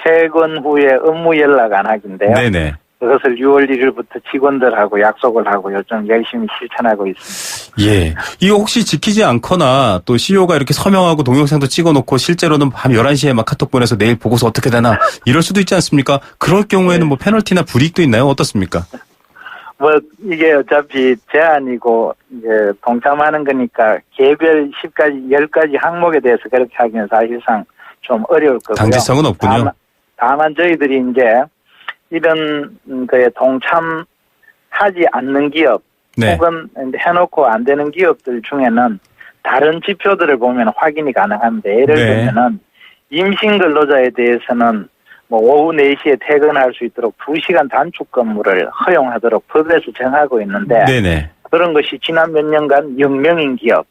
퇴근 후에 업무 연락 안 하기인데요. 네네. 그것을 6월 1일부터 직원들하고 약속을 하고 요즘 열심히 실천하고 있습니다. 예. 이거 혹시 지키지 않거나 또 CEO가 이렇게 서명하고 동영상도 찍어놓고 실제로는 밤 11시에 막 카톡 보내서 내일 보고서 어떻게 되나 이럴 수도 있지 않습니까? 그럴 경우에는 뭐 페널티나 불이익도 있나요? 어떻습니까? 뭐 이게 어차피 제안이고 이제 동참하는 거니까 개별 10가지 10가지 항목에 대해서 그렇게 하기는 사실상 좀 어려울 거고요. 강제성은 없군요. 다만 저희들이 이제 이런 거에 동참하지 않는 기업 네. 혹은 해놓고 안 되는 기업들 중에는 다른 지표들을 보면 확인이 가능합니다. 예를 네. 들면은 임신 근로자에 대해서는 뭐 오후 4시에 퇴근할 수 있도록 2시간 단축 근무를 허용하도록 법에서 정하고 있는데 네네. 그런 것이 지난 몇 년간 0명인 기업,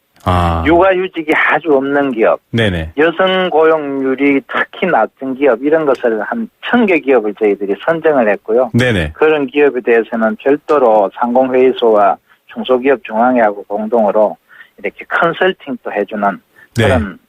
육아휴직이 아주 없는 기업, 네네. 여성 고용률이 특히 낮은 기업 이런 것을 한 1000개 기업을 저희들이 선정을 했고요. 네네. 그런 기업에 대해서는 별도로 상공회의소와 중소기업 중앙회하고 공동으로 이렇게 컨설팅도 해주는 그런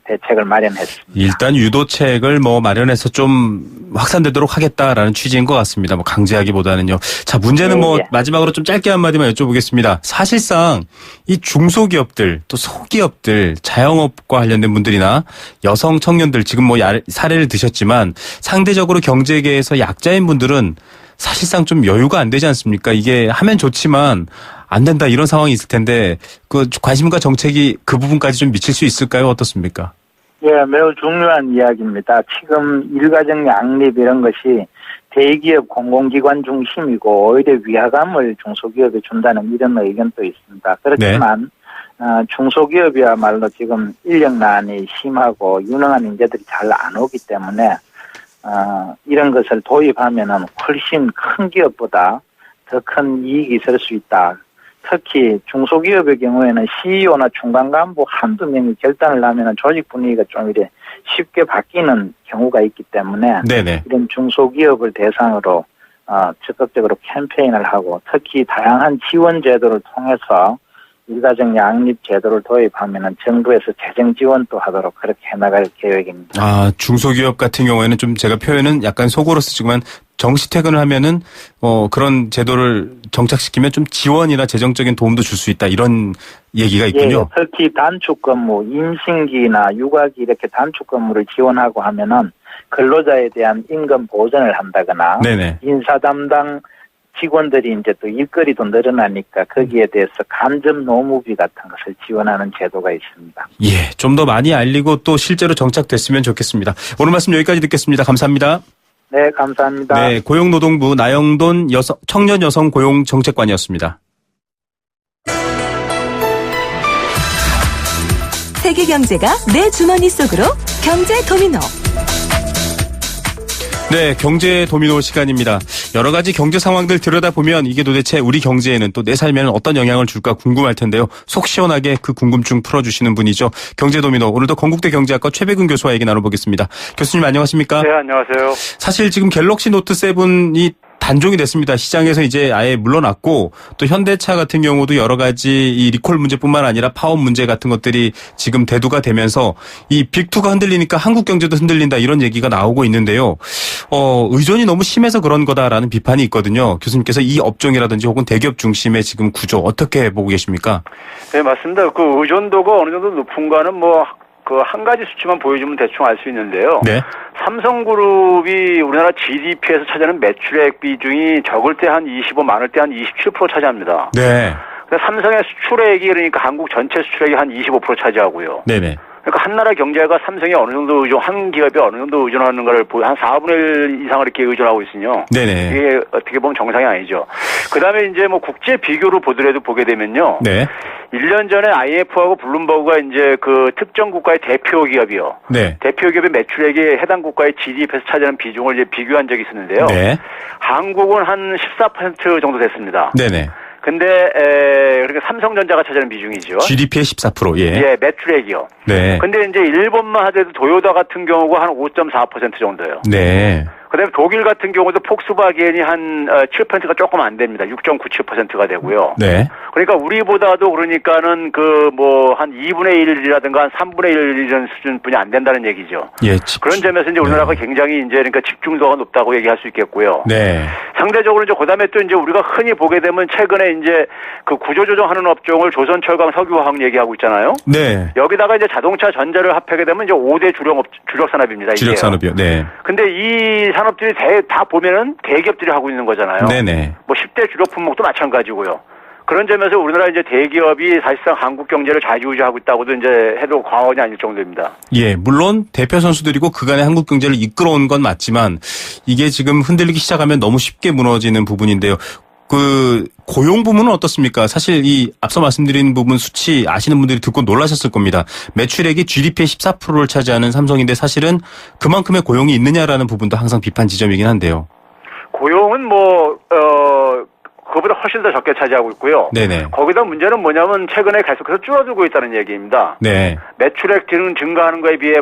대책을 마련했습니다. 일단 유도책을 뭐 마련해서 좀 확산되도록 하겠다라는 취지인 것 같습니다. 뭐 강제하기보다는요. 자, 문제는 뭐 마지막으로 좀 짧게 한마디만 여쭤보겠습니다. 사실상 이 중소기업들 또 소기업들 자영업과 관련된 분들이나 여성 청년들 지금 뭐 사례를 드셨지만 상대적으로 경제계에서 약자인 분들은 사실상 좀 여유가 안 되지 않습니까? 이게 하면 좋지만 안 된다 이런 상황이 있을 텐데 그 관심과 정책이 그 부분까지 좀 미칠 수 있을까요? 어떻습니까? 예, 매우 중요한 이야기입니다. 지금 일가정 양립 이런 것이 대기업 공공기관 중심이고 오히려 위화감을 중소기업에 준다는 이런 의견도 있습니다. 그렇지만 중소기업이야말로 지금 인력난이 심하고 유능한 인재들이 잘 안 오기 때문에 이런 것을 도입하면은 훨씬 큰 기업보다 더 큰 이익이 있을 수 있다. 특히 중소기업의 경우에는 CEO나 중간 간부 한두 명이 결단을 하면은 조직 분위기가 좀 이래 쉽게 바뀌는 경우가 있기 때문에 네네. 이런 중소기업을 대상으로 적극적으로 캠페인을 하고 특히 다양한 지원 제도를 통해서 일가정 양립 제도를 도입하면은 정부에서 재정 지원도 하도록 그렇게 해나갈 계획입니다. 중소기업 같은 경우에는 좀 제가 표현은 약간 속어로 쓰지만 정시 퇴근을 하면은 그런 제도를 정착시키면 좀 지원이나 재정적인 도움도 줄 수 있다 이런 얘기가 있군요. 예, 특히 단축 근무, 임신기나 육아기 이렇게 단축 근무를 지원하고 하면은 근로자에 대한 임금 보전을 한다거나 네네. 인사 담당 직원들이 이제 또 일거리도 늘어나니까 거기에 대해서 간접 노무비 같은 것을 지원하는 제도가 있습니다. 예, 좀 더 많이 알리고 또 실제로 정착됐으면 좋겠습니다. 오늘 말씀 여기까지 듣겠습니다. 감사합니다. 네, 감사합니다. 네, 고용노동부 나영돈 청년 여성 고용 정책관이었습니다. 세계 경제가 내 주머니 속으로 경제 도미노. 네, 경제 도미노 시간입니다. 여러 가지 경제 상황들 들여다보면 이게 도대체 우리 경제에는 또 내 삶에는 어떤 영향을 줄까 궁금할 텐데요. 속 시원하게 그 궁금증 풀어주시는 분이죠. 경제 도미노, 오늘도 건국대 경제학과 최백은 교수와 얘기 나눠보겠습니다. 교수님 안녕하십니까? 네, 안녕하세요. 사실 지금 갤럭시 노트 7이 단종이 됐습니다. 시장에서 이제 아예 물러났고 또 현대차 같은 경우도 여러 가지 이 리콜 문제뿐만 아니라 파업 문제 같은 것들이 지금 대두가 되면서 이 빅2가 흔들리니까 한국 경제도 흔들린다 이런 얘기가 나오고 있는데요. 의존이 너무 심해서 그런 거다라는 비판이 있거든요. 교수님께서 이 업종이라든지 혹은 대기업 중심의 지금 구조 어떻게 보고 계십니까? 네, 맞습니다. 그 의존도가 어느 정도 높은가는 그 한 가지 수치만 보여주면 대충 알 수 있는데요. 네. 삼성그룹이 우리나라 GDP에서 차지하는 매출액 비중이 적을 때 한 25, 많을 때 한 27% 차지합니다. 네. 삼성의 수출액이 그러니까 한국 전체 수출액이 한 25% 차지하고요. 네네. 그러니까 한 나라 경제가 삼성이 어느 정도 한 기업이 어느 정도 의존하는 걸 한 4분의 1 이상을 이렇게 의존하고 있으뇨. 네네. 이게 어떻게 보면 정상이 아니죠. 그 다음에 이제 국제 비교로 보더라도 보게 되면요. 네. 1년 전에 IMF하고 블룸버그가 이제 그 특정 국가의 대표 기업이요. 네. 대표 기업의 매출액이 해당 국가의 GDP에서 차지하는 비중을 이제 비교한 적이 있었는데요. 네. 한국은 한 14% 정도 됐습니다. 네네. 근데 그러니까 삼성전자가 차지하는 비중이죠. GDP의 14%. 예. 예, 매출액이요. 네. 근데 이제 일본만 하더라도 도요타 같은 경우가 한 5.4% 정도예요. 네. 그다음에 독일 같은 경우도 폭스바겐이 한 7%가 조금 안 됩니다. 6.97%가 되고요. 네. 그러니까 우리보다도 그러니까는 한 2분의 1이라든가 한 3분의 1 이런 수준뿐이 안 된다는 얘기죠. 예. 그런 점에서 이제 우리나라가 굉장히 이제 그러니까 집중도가 높다고 얘기할 수 있겠고요. 네. 상대적으로 이제 그다음에 또 이제 우리가 흔히 보게 되면 최근에 이제 그 구조조정하는 업종을 조선철강 석유화학 얘기하고 있잖아요. 네. 여기다가 이제 자동차 전자를 합하게 되면 이제 5대 주력 산업입니다. 주력 산업이요. 네. 근데 이 산업들이 다 보면은 대기업들이 하고 있는 거잖아요. 네네. 10대 주력 품목도 마찬가지고요. 그런 점에서 우리나라 이제 대기업이 사실상 한국 경제를 좌지우지하고 있다고도 이제 해도 과언이 아닐 정도입니다. 예, 물론 대표 선수들이고 그간의 한국 경제를 이끌어온 건 맞지만 이게 지금 흔들리기 시작하면 너무 쉽게 무너지는 부분인데요. 그 고용 부분은 어떻습니까? 사실 이 앞서 말씀드린 부분 수치 아시는 분들이 듣고 놀라셨을 겁니다. 매출액이 GDP의 14%를 차지하는 삼성인데 사실은 그만큼의 고용이 있느냐라는 부분도 항상 비판 지점이긴 한데요. 고용은 그보다 훨씬 더 적게 차지하고 있고요. 네네. 거기다 문제는 뭐냐면 최근에 계속해서 줄어들고 있다는 얘기입니다. 네. 매출액 증가하는 거에 비해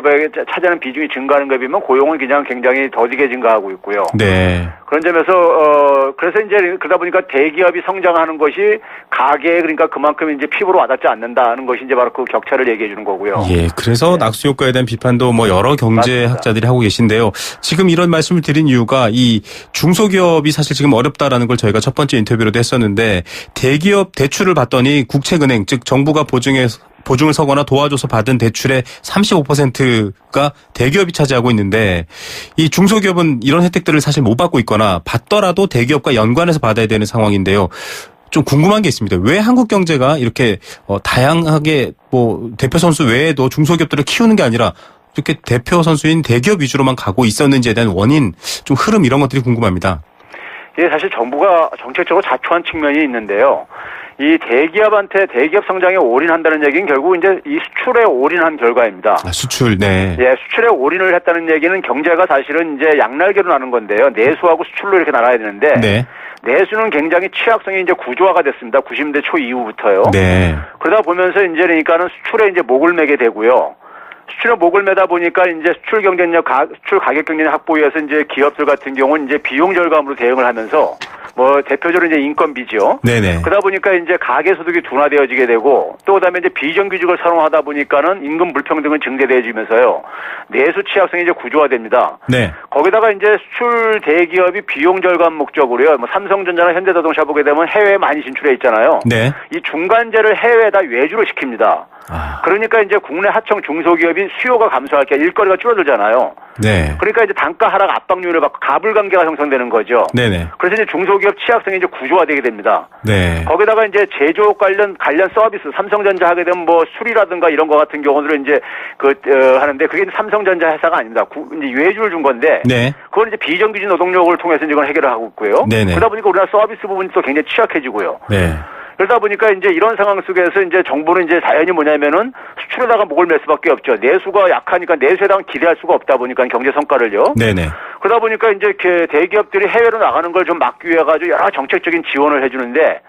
차지하는 비중이 증가하는 거에 비하면 고용은 그냥 굉장히 더디게 증가하고 있고요. 네. 그런 점에서 그래서 이제 그러다 보니까 대기업이 성장하는 것이 가계에 그러니까 그만큼 이제 피부로 와닿지 않는다는 것이 이제 바로 그 격차를 얘기해 주는 거고요. 예, 그래서 네. 낙수 효과에 대한 비판도 여러 경제학자들이 하고 계신데요. 지금 이런 말씀을 드린 이유가 이 중소기업이 사실 지금 어렵다라는 걸 저희가 첫 번째 인터뷰로도 했었는데 대기업 대출을 받더니 국책은행 즉 정부가 보증을 서거나 도와줘서 받은 대출의 35%가 대기업이 차지하고 있는데 이 중소기업은 이런 혜택들을 사실 못 받고 있거나 받더라도 대기업과 연관해서 받아야 되는 상황인데요. 좀 궁금한 게 있습니다. 왜 한국 경제가 이렇게 다양하게 대표 선수 외에도 중소기업들을 키우는 게 아니라 이렇게 대표 선수인 대기업 위주로만 가고 있었는지에 대한 원인, 좀 흐름 이런 것들이 궁금합니다. 예, 사실 정부가 정책적으로 자초한 측면이 있는데요. 이 대기업한테 대기업 성장에 올인한다는 얘기는 결국 이제 이 수출에 올인한 결과입니다. 수출, 네. 예, 수출에 올인을 했다는 얘기는 경제가 사실은 이제 양날개로 나는 건데요. 내수하고 수출로 이렇게 나눠야 되는데. 네. 내수는 굉장히 취약성이 이제 구조화가 됐습니다. 90년대 초 이후부터요. 네. 그러다 보면서 이제 그러니까는 수출에 이제 목을 매게 되고요. 수출에 목을 매다 보니까 이제 수출 가격 경쟁력 확보에 위해서 이제 기업들 같은 경우는 이제 비용 절감으로 대응을 하면서 대표적으로 이제 인건비죠. 네네. 그러다 보니까 이제 가계 소득이 둔화되어지게 되고 또 그다음에 이제 비정규직을 선호하다 보니까는 임금 불평등은 증대되어지면서요. 내수 취약성이 이제 구조화됩니다. 네. 거기다가 이제 수출 대기업이 비용 절감 목적으로요. 삼성전자나 현대자동차 보게 되면 해외에 많이 진출해 있잖아요. 네. 이 중간재를 해외에다 외주를 시킵니다. 그러니까 이제 국내 하청 중소기업이 수요가 감소할 게 일거리가 줄어들잖아요. 네. 그러니까 이제 단가 하락 압박 요인을 받고 가불관계가 형성되는 거죠. 네네. 그래서 이제 중소기업 취약성이 이제 구조화되게 됩니다. 네. 거기다가 이제 제조업 관련 서비스, 삼성전자 하게 되면 뭐 술이라든가 이런 거 같은 경우는 이제 하는데 그게 이제 삼성전자 회사가 아닙니다. 이제 유해주를 준 건데. 네. 그건 이제 비정규직 노동력을 통해서 이제 이걸 해결을 하고 있고요. 네네. 그러다 보니까 우리나라 서비스 부분이 또 굉장히 취약해지고요. 네. 그러다 보니까 이제 이런 상황 속에서 이제 정부는 이제 자연히 뭐냐면은 수출에다가 목을 맬 수밖에 없죠. 내수가 약하니까 내수에다가 기대할 수가 없다 보니까 경제 성과를요. 네네. 그러다 보니까 이제 대기업들이 해외로 나가는 걸 좀 막기 위해 가지고 여러 정책적인 지원을 해주는데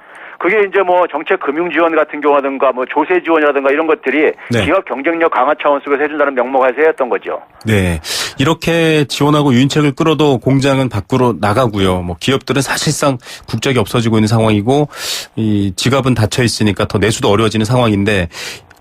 그게 이제 뭐 정책 금융 지원 같은 경우라든가 뭐 조세 지원이라든가 이런 것들이 네. 기업 경쟁력 강화 차원 속에서 해준다는 명목에서 했던 거죠. 네. 이렇게 지원하고 유인책을 끌어도 공장은 밖으로 나가고요. 뭐 기업들은 사실상 국적이 없어지고 있는 상황이고 이 지갑은 닫혀 있으니까 더 내수도 어려워지는 상황인데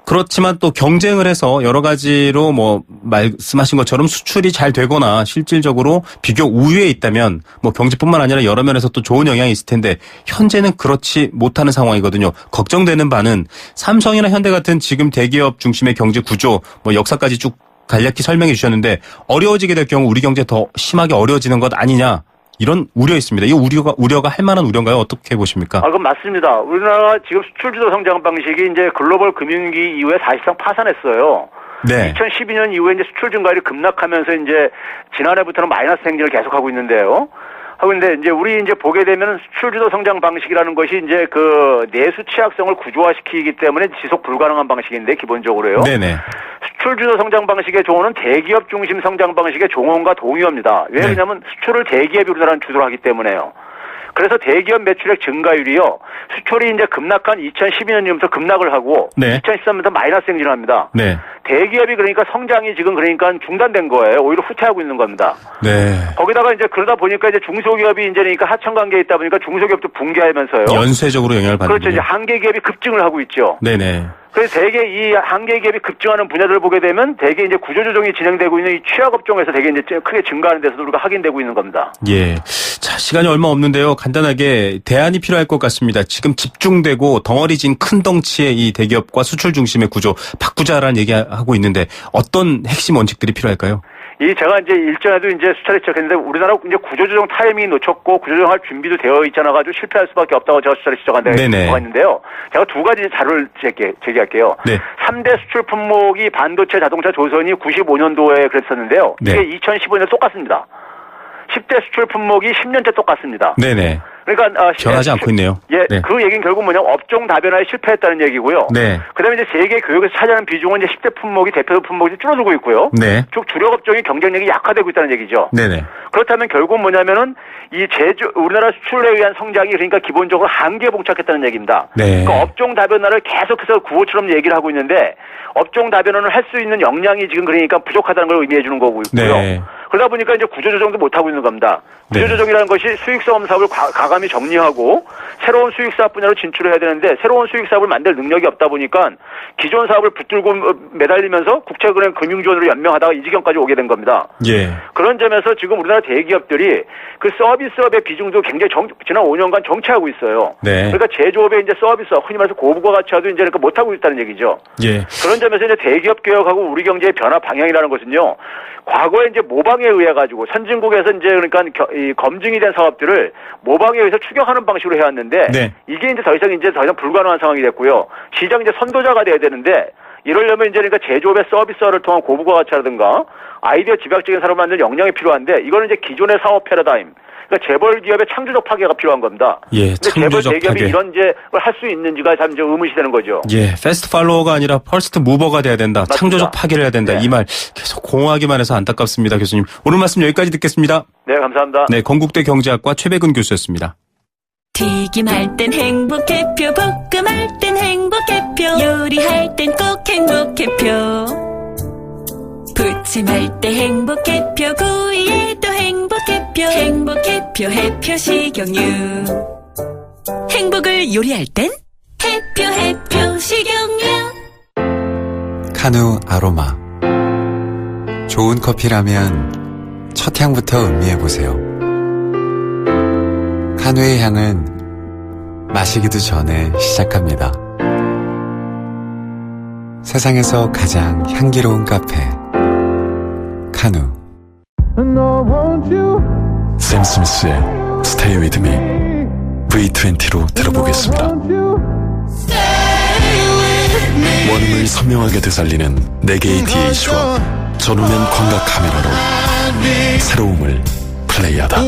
그렇지만 또 경쟁을 해서 여러 가지로 뭐 말씀하신 것처럼 수출이 잘 되거나 실질적으로 비교 우위에 있다면 뭐 경제뿐만 아니라 여러 면에서 또 좋은 영향이 있을 텐데 현재는 그렇지 못하는 상황이거든요. 걱정되는 바는 삼성이나 현대 같은 지금 대기업 중심의 경제 구조 뭐 역사까지 쭉 간략히 설명해 주셨는데 어려워지게 될 경우 우리 경제 더 심하게 어려워지는 것 아니냐. 이런 우려 있습니다. 이 우려가 할 만한 우려인가요? 어떻게 보십니까? 그건 맞습니다. 우리나라 지금 수출 주도 성장 방식이 이제 글로벌 금융위기 이후에 사실상 파산했어요. 네. 2012년 이후에 이제 수출 증가율이 급락하면서 이제 지난해부터는 마이너스 행진을 계속하고 있는데요. 근데 이제 우리 이제 보게 되면 수출 주도 성장 방식이라는 것이 이제 내수 취약성을 구조화시키기 때문에 지속 불가능한 방식인데 기본적으로요. 네네. 수출 주도 성장 방식의 종언은 대기업 중심 성장 방식의 종언과 동의어입니다. 왜냐하면 네. 수출을 대기업이 우리나라는 주도를 하기 때문에요. 그래서 대기업 매출액 증가율이요. 수출이 이제 급락한 2012년부터 급락을 하고 네. 2013년부터 마이너스 행진을 합니다. 네. 대기업이 그러니까 성장이 지금 그러니까 중단된 거예요. 오히려 후퇴하고 있는 겁니다. 네. 거기다가 이제 그러다 보니까 이제 중소기업이 이제 그러니까 하청 관계에 있다 보니까 중소기업도 붕괴하면서요. 연쇄적으로 영향을 받는 그렇죠. 이제 한계 기업이 급증을 하고 있죠. 네네. 그래서 대개 이 한계 기업이 급증하는 분야들을 보게 되면 대개 이제 구조조정이 진행되고 있는 이 취약업종에서 대개 이제 크게 증가하는 데서도 우리가 확인되고 있는 겁니다. 예. 자, 시간이 얼마 없는데요. 간단하게 대안이 필요할 것 같습니다. 지금 집중되고 덩어리진 큰 덩치의 이 대기업과 수출 중심의 구조 바꾸자라는 얘기하고 있는데 어떤 핵심 원칙들이 필요할까요? 제가 이제 일전에도 이제 수차례 지적했는데 우리나라 이제 구조조정 타이밍이 놓쳤고 구조조정할 준비도 되어 있잖아가지고 실패할 수밖에 없다고 제가 수차례 지적한 데가 있는데요. 제가 두 가지 자료를 제기할게요. 네. 3대 수출 품목이 반도체, 자동차, 조선이 95년도에 그랬었는데요. 네. 이게 2015년에 똑같습니다. 10대 수출 품목이 10년째 똑같습니다. 네네. 그러니까 변하지 않고 있네요. 예, 네. 그 얘기는 결국 뭐냐면 업종 다변화에 실패했다는 얘기고요. 네. 그다음에 이제 세계 교육에서 차지하는 비중은 이제 10대 품목이 대표 품목이 줄어들고 있고요. 네. 즉 주력 업종이 경쟁력이 약화되고 있다는 얘기죠. 네네. 그렇다면 결국 뭐냐면은 우리나라 수출에 의한 성장이 그러니까 기본적으로 한계에 봉착했다는 얘기입니다. 네. 그러니까 업종 다변화를 계속해서 구호처럼 얘기를 하고 있는데 업종 다변화를 할 수 있는 역량이 지금 그러니까 부족하다는 걸 의미해 주는 거고 있고요. 네. 그러다 보니까 이제 구조조정도 못하고 있는 겁니다. 구조조정이라는 것이 수익사업 사업을 과감히 정리하고 새로운 수익사업 분야로 진출을 해야 되는데 새로운 수익사업을 만들 능력이 없다 보니까 기존 사업을 붙들고 매달리면서 국채은행 금융지원으로 연명하다가 이 지경까지 오게 된 겁니다. 예. 그런 점에서 지금 우리나라 대기업들이 그 서비스업의 비중도 굉장히 지난 5년간 정체하고 있어요. 네. 그러니까 제조업의 이제 서비스업, 흔히 말해서 고부가 가치화도 이제 그러니까 못하고 있다는 얘기죠. 예. 그런 점에서 이제 대기업 개혁하고 우리 경제의 변화 방향이라는 것은요. 과거에 이제 모방에 의해 가지고 선진국에서 이제 그러니까 이 검증이 된 사업들을 모방에 의해서 추격하는 방식으로 해왔는데 네. 이게 이제 더 이상 불가능한 상황이 됐고요. 시장 이제 선도자가 돼야 되는데 이러려면 이제 그러니까 제조업의 서비스화를 통한 고부가 가치라든가 아이디어 집약적인 사업을 만들 역량이 필요한데 이거는 이제 기존의 사업 패러다임 그러니까 재벌 기업의 창조적 파괴가 필요한 겁니다. 예, 창조적 재벌 대기업이 파괴. 이런 이제 할 수 있는지가 참 이제 의문이 되는 거죠. 예, 패스트 팔로워가 아니라 퍼스트 무버가 돼야 된다. 맞습니다. 창조적 파괴를 해야 된다. 네. 이 말 계속 공허하기만 해서 안타깝습니다, 교수님. 오늘 말씀 여기까지 듣겠습니다. 네, 감사합니다. 네, 건국대 경제학과 최백은 교수였습니다. 튀김할 땐 행복해표, 볶음할 땐 행복해표, 요리할 땐 꼭 행복해표. 부침할 때 행복해표, 구이에도 행복해표, 행복해표, 해표 식용유. 행복을 요리할 땐 해표 식용유. 카누 아로마. 좋은 커피라면 첫 향부터 음미해보세요. 카누의 향은 마시기도 전에 시작합니다. 세상에서 가장 향기로운 카페 카누. 샘 스미스의 Stay With Me V20로 들어보겠습니다. 원음을 선명하게 되살리는 4개의 DAC와 전후면 광각 카메라로 새로움을 플레이하다.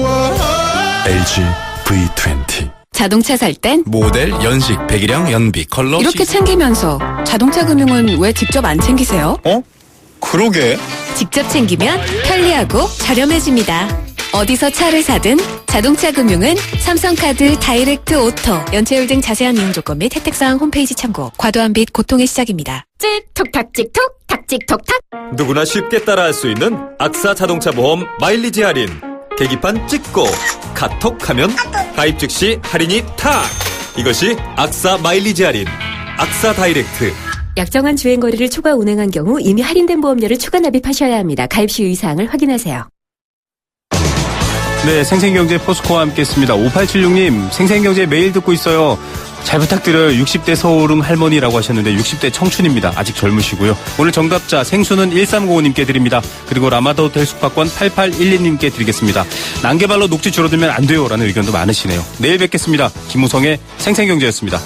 LG V20. 자동차 살 땐 모델, 연식, 배기량, 연비, 컬러 이렇게 챙기면서 자동차 금융은 왜 직접 안 챙기세요? 그러게. 직접 챙기면 편리하고 저렴해집니다. 어디서 차를 사든 자동차 금융은 삼성카드 다이렉트 오토. 연체율 등 자세한 이용 조건 및 혜택사항 홈페이지 참고. 과도한 빚 고통의 시작입니다. 톡탁 찍톡 탁찍톡탁. 누구나 쉽게 따라할 수 있는 악사 자동차 보험 마일리지 할인. 계기판 찍고 카톡하면 가입 즉시 할인이 탁. 이것이 악사 마일리지 할인. 악사 다이렉트. 약정한 주행거리를 초과 운행한 경우 이미 할인된 보험료를 추가 납입하셔야 합니다. 가입 시 유의사항을 확인하세요. 네, 생생경제 포스코와 함께했습니다. 5876님, 생생경제 매일 듣고 있어요. 잘 부탁드려요. 60대 서울흥 할머니라고 하셨는데 60대 청춘입니다. 아직 젊으시고요. 오늘 정답자 생수는 1305님께 드립니다. 그리고 라마다 호텔 숙박권 8812님께 드리겠습니다. 난개발로 녹지 줄어들면 안 돼요 라는 의견도 많으시네요. 내일 뵙겠습니다. 김우성의 생생경제였습니다.